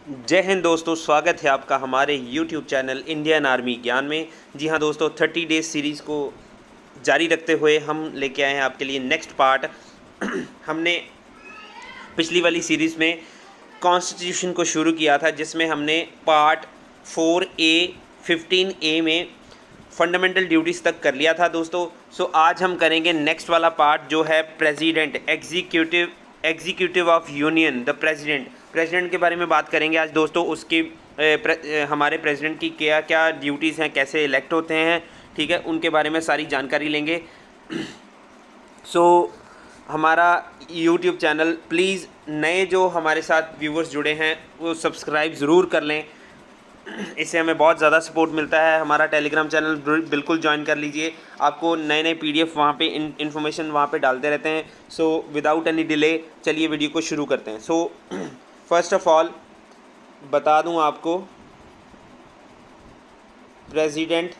जय हिंद दोस्तों, स्वागत है आपका हमारे YouTube चैनल इंडियन आर्मी ज्ञान में। जी हाँ दोस्तों, 30 डेज सीरीज़ को जारी रखते हुए हम लेके आए हैं आपके लिए नेक्स्ट पार्ट। हमने पिछली वाली सीरीज़ में कॉन्स्टिट्यूशन को शुरू किया था, जिसमें हमने पार्ट 4A 15A में फंडामेंटल ड्यूटीज़ तक कर लिया था दोस्तों। सो आज हम करेंगे नेक्स्ट वाला पार्ट, जो है president, executive of union, the president के बारे में बात करेंगे आज दोस्तों। उसकी हमारे प्रेसिडेंट की क्या क्या ड्यूटीज़ हैं, कैसे इलेक्ट होते हैं, ठीक है, उनके बारे में सारी जानकारी लेंगे। सो हमारा YouTube चैनल, प्लीज़ नए जो हमारे साथ व्यूवर्स जुड़े हैं वो सब्सक्राइब ज़रूर कर लें, इससे हमें बहुत ज़्यादा सपोर्ट मिलता है। हमारा टेलीग्राम चैनल बिल्कुल ज्वाइन कर लीजिए, आपको नए नए PDF वहाँ पे इन्फॉर्मेशन वहाँ पे डालते रहते हैं। सो विदाउट एनी डिले चलिए वीडियो को शुरू करते हैं। सो फर्स्ट ऑफ ऑल बता दूँ आपको, president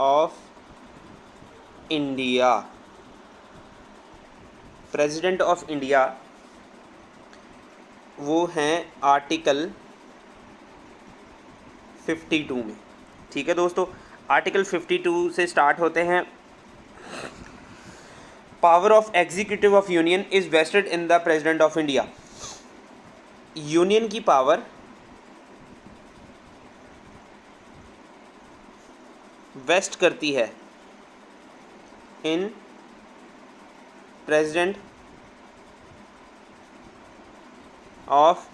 of India, president of India वो हैं आर्टिकल 52 में, ठीक है दोस्तों। आर्टिकल 52 से स्टार्ट होते हैं। Power of executive of union is vested in the president of India. Union की पावर वेस्ट करती है in president of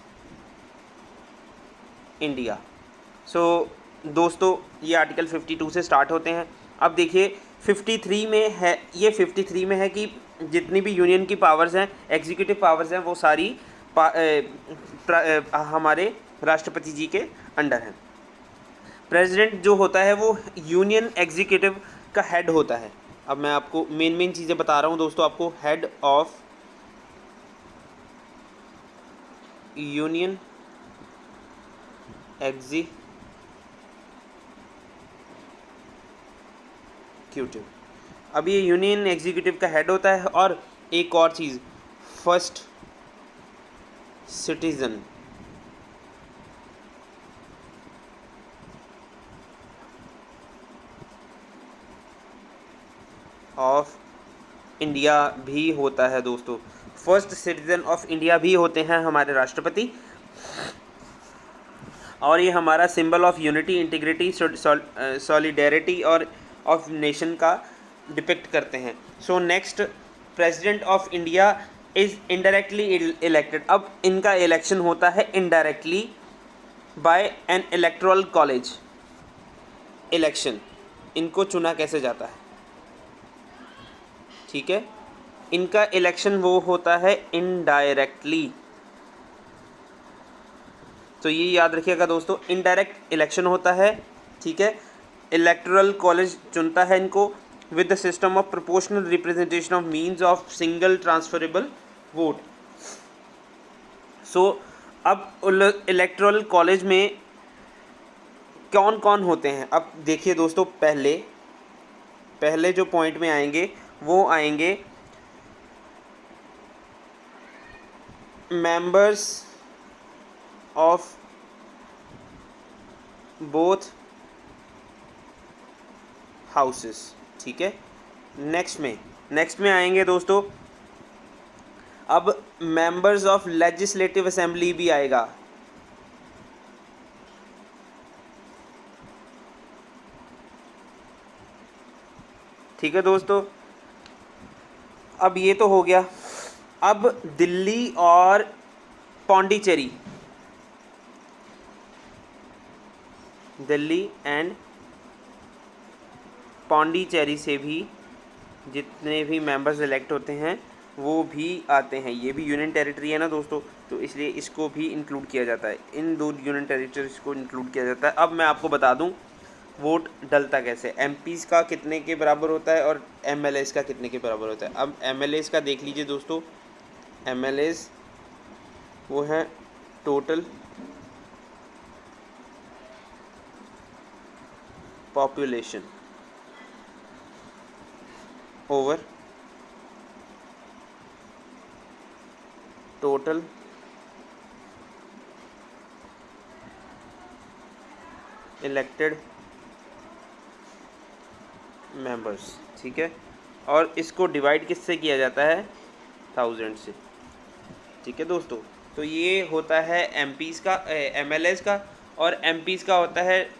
India. So दोस्तों, ये आर्टिकल 52 से स्टार्ट होते हैं। अब देखिए 53 में है, ये 53 में है कि जितनी भी यूनियन की पावर्स हैं, एग्जीक्यूटिव पावर्स हैं, वो सारी हमारे राष्ट्रपति जी के अंडर हैं। प्रेसिडेंट जो होता है वो यूनियन एग्जीक्यूटिव का हेड होता है। अब मैं आपको मेन चीज़ें बता रहा हूँ दोस्तों। आपको हेड ऑफ यूनियन एग्जीक्यूटिव, अब ये यूनियन एग्जीक्यूटिव का हेड होता है। और एक और चीज़, फर्स्ट सिटीजन ऑफ इंडिया भी होता है दोस्तों। फर्स्ट सिटीजन ऑफ इंडिया भी होते हैं हमारे राष्ट्रपति, और ये हमारा symbol of unity, integrity, solidarity और ऑफ नेशन का डिपिक्ट करते हैं। So next, president of India is indirectly elected. अब इनका इलेक्शन होता है indirectly bye N electoral college. Election, इनको चुना कैसे जाता है, ठीक है, इनका इलेक्शन वो होता है इनडायरेक्टली। तो ये याद रखिएगा दोस्तों, इनडायरेक्ट इलेक्शन होता है, ठीक है। इलेक्टोरल कॉलेज चुनता है इनको with the system of proportional representation of means of single transferable vote. So अब इलेक्टोरल कॉलेज में कौन कौन होते हैं, अब देखिए दोस्तों, पहले जो पॉइंट में आएंगे वो आएंगे मेंबर्स ऑफ बोथ हाउसेस, ठीक है। नेक्स्ट में आएंगे दोस्तों, अब मेंबर्स ऑफ लेजिस्लेटिव असेंबली भी आएगा, ठीक है दोस्तों। अब ये तो हो गया। अब दिल्ली और पौंडीचेरी, दिल्ली एंड पौंडीचेरी से भी जितने भी मेंबर्स इलेक्ट होते हैं वो भी आते हैं। ये भी यूनियन टेरिटरी है ना दोस्तों, तो इसलिए इसको भी इंक्लूड किया जाता है, इन दो यूनियन टेरिटरीज को इंक्लूड किया जाता है। अब मैं आपको बता दूं वोट डलता कैसे, MPs का कितने के बराबर होता है और MLAs का कितने के बराबर होता है। अब MLAs का देख लीजिए दोस्तों, MLAs वो है total population over total elected members, ठीक है। और इसको डिवाइड किससे किया जाता है? 1000 से, ठीक है दोस्तों। तो ये होता है एमपीज़ का, एमएलएज का, और एमपीज़ का होता है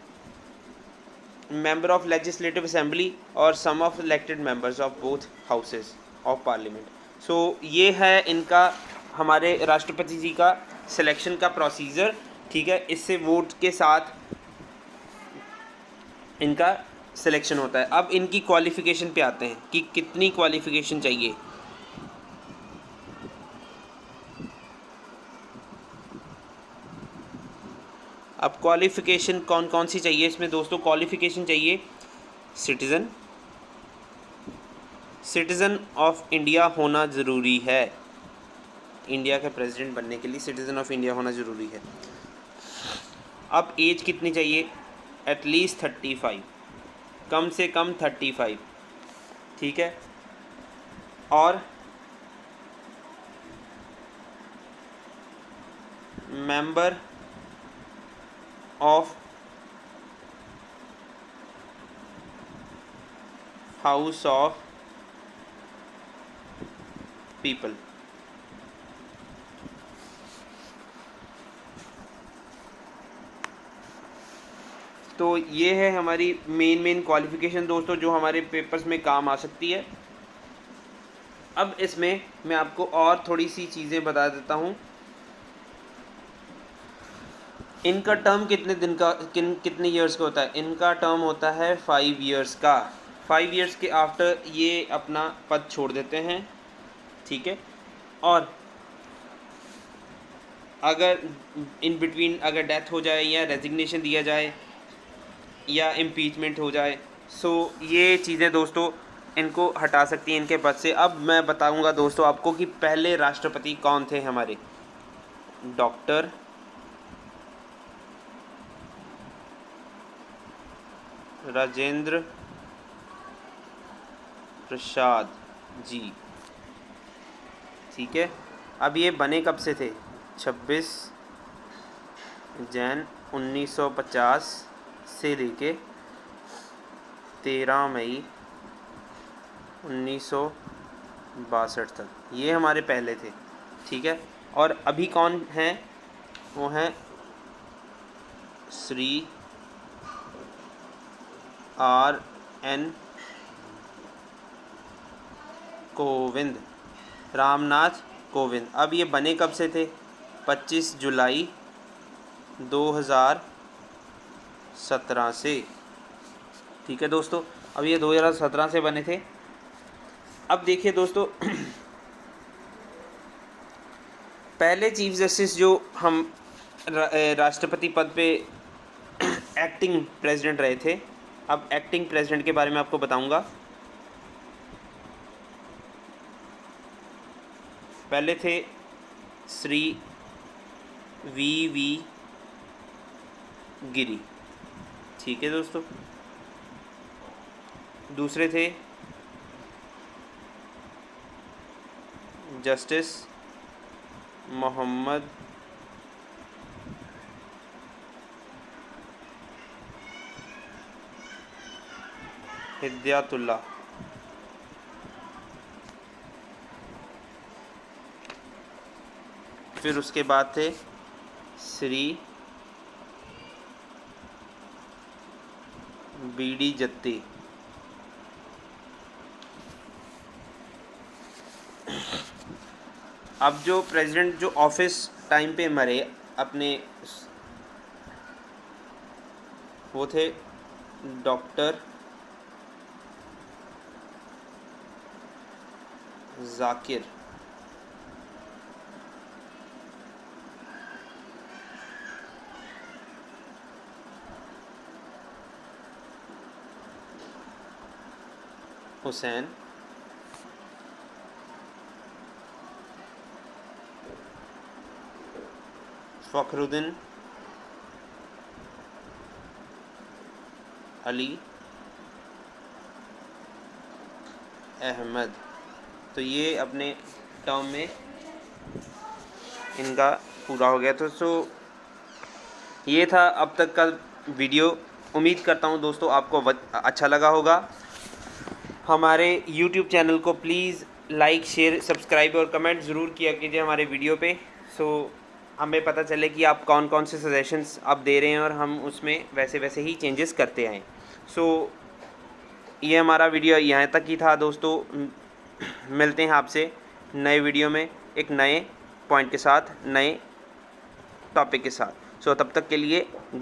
मेंबर ऑफ लेजिस्लेटिव असेंबली और some of elected members of both houses of parliament. So ये है इनका, हमारे राष्ट्रपति जी का सिलेक्शन का प्रोसीजर, ठीक है। इससे वोट के साथ इनका सिलेक्शन होता है। अब इनकी क्वालिफ़िकेशन पे आते हैं कि कितनी क्वालिफ़िकेशन चाहिए। अब क्वालिफ़िकेशन कौन कौन सी चाहिए इसमें दोस्तों? क्वालिफ़िकेशन चाहिए सिटीज़न ऑफ इंडिया होना ज़रूरी है। इंडिया के प्रेसिडेंट बनने के लिए सिटीज़न ऑफ इंडिया होना ज़रूरी है। अब एज कितनी चाहिए? एटलीस्ट 35, कम से कम 35, ठीक है। और member of house of people, तो ये है हमारी मेन क्वालिफ़िकेशन दोस्तों, जो हमारे पेपर्स में काम आ सकती है। अब इसमें मैं आपको और थोड़ी सी चीज़ें बता देता हूँ। इनका टर्म कितने दिन का, कितने ईयर्स का होता है? इनका टर्म होता है 5 ईयर्स का। 5 ईयर्स के आफ्टर ये अपना पद छोड़ देते हैं, ठीक है। और अगर इन बिटवीन अगर डेथ हो जाए या रेजिग्नेशन दिया जाए या इम्पीचमेंट हो जाए, सो ये चीज़ें दोस्तों इनको हटा सकती हैं इनके पद से। अब मैं बताऊंगा दोस्तों आपको कि पहले राष्ट्रपति कौन थे हमारे। डॉक्टर राजेंद्र प्रसाद जी, ठीक है। अब ये बने कब से थे? 26 जैन 1950 से लेके 13 मई 1962 तक ये हमारे पहले थे, ठीक है। और अभी कौन हैं? वो हैं श्री RN कोविंद, रामनाथ कोविंद। अब ये बने कब से थे? 25 जुलाई 2017 से, ठीक है दोस्तों। अब ये 2017 से बने थे। अब देखिए दोस्तों पहले चीफ जस्टिस जो हम राष्ट्रपति पद पे एक्टिंग प्रेसिडेंट रहे थे। अब एक्टिंग प्रेसिडेंट के बारे में आपको बताऊंगा। पहले थे श्री VV गिरी, ठीक है दोस्तों। दूसरे थे जस्टिस मोहम्मद हिदायतुल्लाह, फिर उसके बाद थे श्री BD जत्ती, अब जो प्रेसिडेंट जो ऑफिस टाइम पे मरे अपने, वो थे डॉक्टर जाकिर हुसैन, फ़खरुद्दीन अली अहमद। तो ये अपने टर्म में इनका पूरा हो गया। तो ये था अब तक का वीडियो। उम्मीद करता हूँ दोस्तों आपको अच्छा लगा होगा। हमारे YouTube चैनल को प्लीज़ लाइक, शेयर, सब्सक्राइब और कमेंट ज़रूर किया कीजिए हमारे वीडियो पे, सो हमें पता चले कि आप कौन कौन से सजेशंस आप दे रहे हैं और हम उसमें वैसे वैसे ही चेंजेस करते आएँ। सो ये हमारा वीडियो यहाँ तक ही था दोस्तों। मिलते हैं आपसे नए वीडियो में एक नए पॉइंट के साथ, नए टॉपिक के साथ। सो तब तक के लिए गुड।